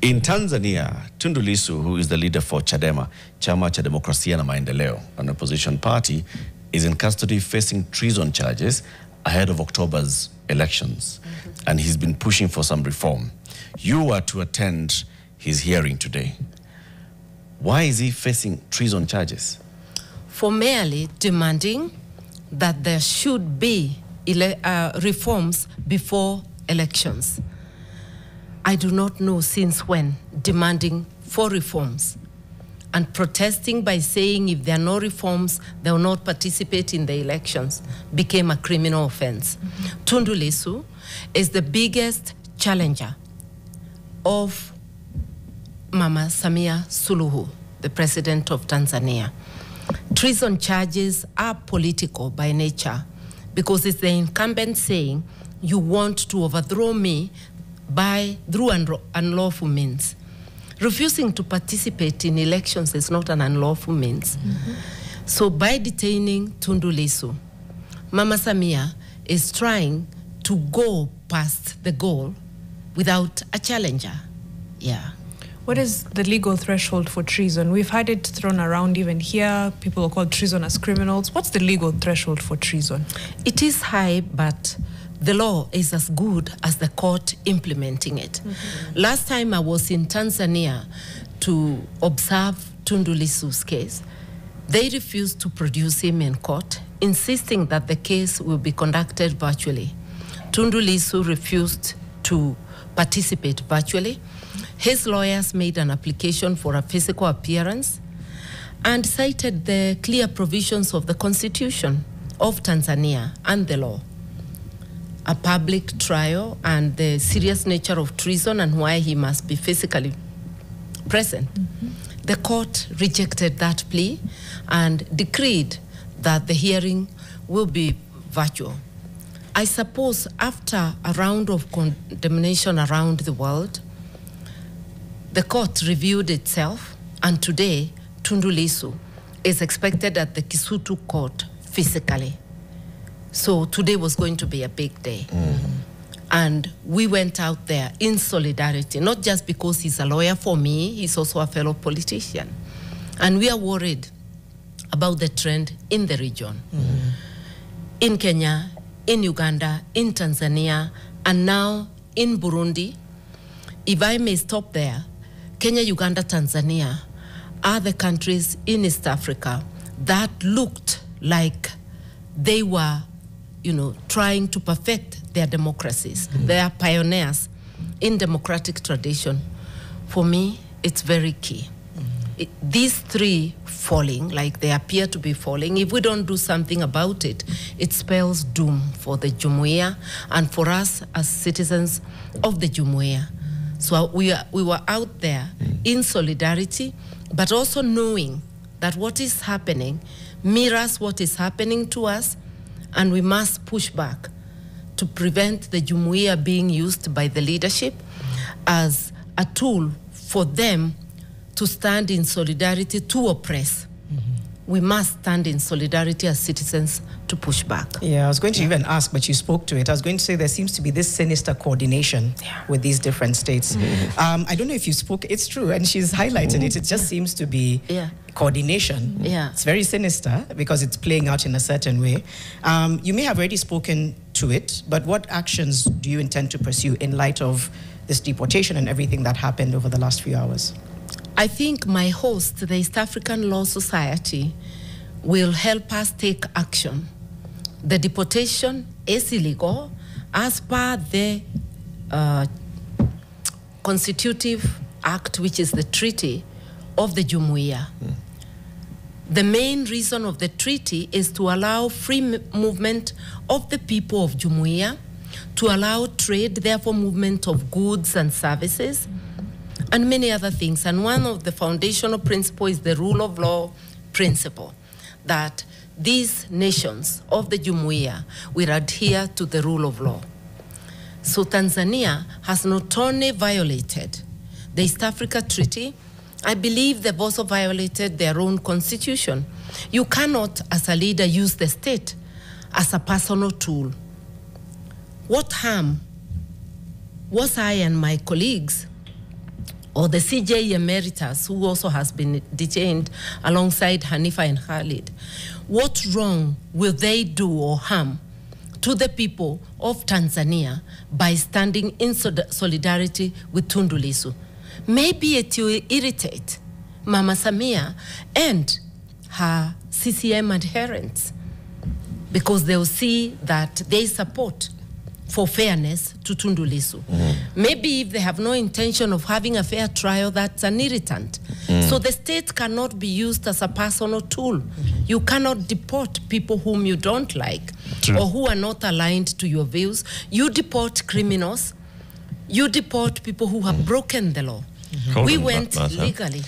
In Tanzania, Tundu Lissu, who is the leader for Chadema, Chama cha Demokrasia na Maendeleo, an opposition party, is in custody facing treason charges ahead of October's elections. And he's been pushing for some reform. You were to attend his hearing today. Why is he facing treason charges? For merely demanding that there should be reforms before elections. I do not know since when demanding for reforms and protesting by saying if there are no reforms, they will not participate in the elections became a criminal offense. Tundu Lissu is the biggest challenger of Mama Samia Suluhu, the president of Tanzania. Treason charges are political by nature because it's the incumbent saying, you want to overthrow me through unlawful means. Refusing to participate in elections is not an unlawful means. So by detaining Tundu Lissu, Mama Samia is trying to go past the goal without a challenger. Yeah. What is the legal threshold for treason? We've had it thrown around even here. People are called treasonous criminals. What's the legal threshold for treason? It is high, but the law is as good as the court implementing it. Last time I was in Tanzania to observe Tundu Lissu's case, they refused to produce him in court, insisting that the case will be conducted virtually. Tundu Lissu refused to participate virtually. His lawyers made an application for a physical appearance and cited the clear provisions of the Constitution of Tanzania and the law. A public trial and the serious nature of treason and why he must be physically present. The court rejected that plea and decreed that the hearing will be virtual. I suppose after a round of condemnation around the world, the court reviewed itself, and today Tundu Lissu is expected at the Kisutu court physically. So today was going to be a big day. And we went out there in solidarity, not just because he's a lawyer for me, he's also a fellow politician. And we are worried about the trend in the region. In Kenya, in Uganda, in Tanzania, and now in Burundi. If I may stop there, Kenya, Uganda, Tanzania are the countries in East Africa that looked like they were, trying to perfect their democracies. They are pioneers in democratic tradition. For me, it's very key. These three falling, like they appear to be falling, if we don't do something about it, it spells doom for the Jumuiya and for us as citizens of the Jumuiya. So we were out there in solidarity, but also knowing that what is happening mirrors what is happening to us, and we must push back to prevent the Jumuiya being used by the leadership as a tool for them to stand in solidarity to oppress. We must stand in solidarity as citizens to push back. Yeah, I was going to even ask, but you spoke to it. I was going to say there seems to be this sinister coordination with these different states. I don't know if you spoke, it's true, and she's highlighted it. It just seems to be coordination. It's very sinister because it's playing out in a certain way. You may have already spoken to it, but what actions do you intend to pursue in light of this deportation and everything that happened over the last few hours? I think my host, the East African Law Society, will help us take action. The deportation is illegal as per the constitutive act, which is the treaty of the Jumuiya. The main reason of the treaty is to allow free movement of the people of Jumuiya, to allow trade, therefore movement of goods and services, and many other things. And one of the foundational principles is the rule of law principle, that these nations of the Jumuiya will adhere to the rule of law. So Tanzania has not only violated the East Africa Treaty, I believe they've also violated their own constitution. You cannot, as a leader, use the state as a personal tool. What harm was I and my colleagues or the CJ Emeritus, who also has been detained alongside Hanifa and Khalid, what wrong will they do or harm to the people of Tanzania by standing in solidarity with Tundu Lissu? Maybe it will irritate Mama Samia and her CCM adherents, because they'll see that they support for fairness to Tundu Lissu. Maybe if they have no intention of having a fair trial, that's an irritant. So the state cannot be used as a personal tool. You cannot deport people whom you don't like or who are not aligned to your views. You deport criminals. You deport people who have broken the law. We went legally.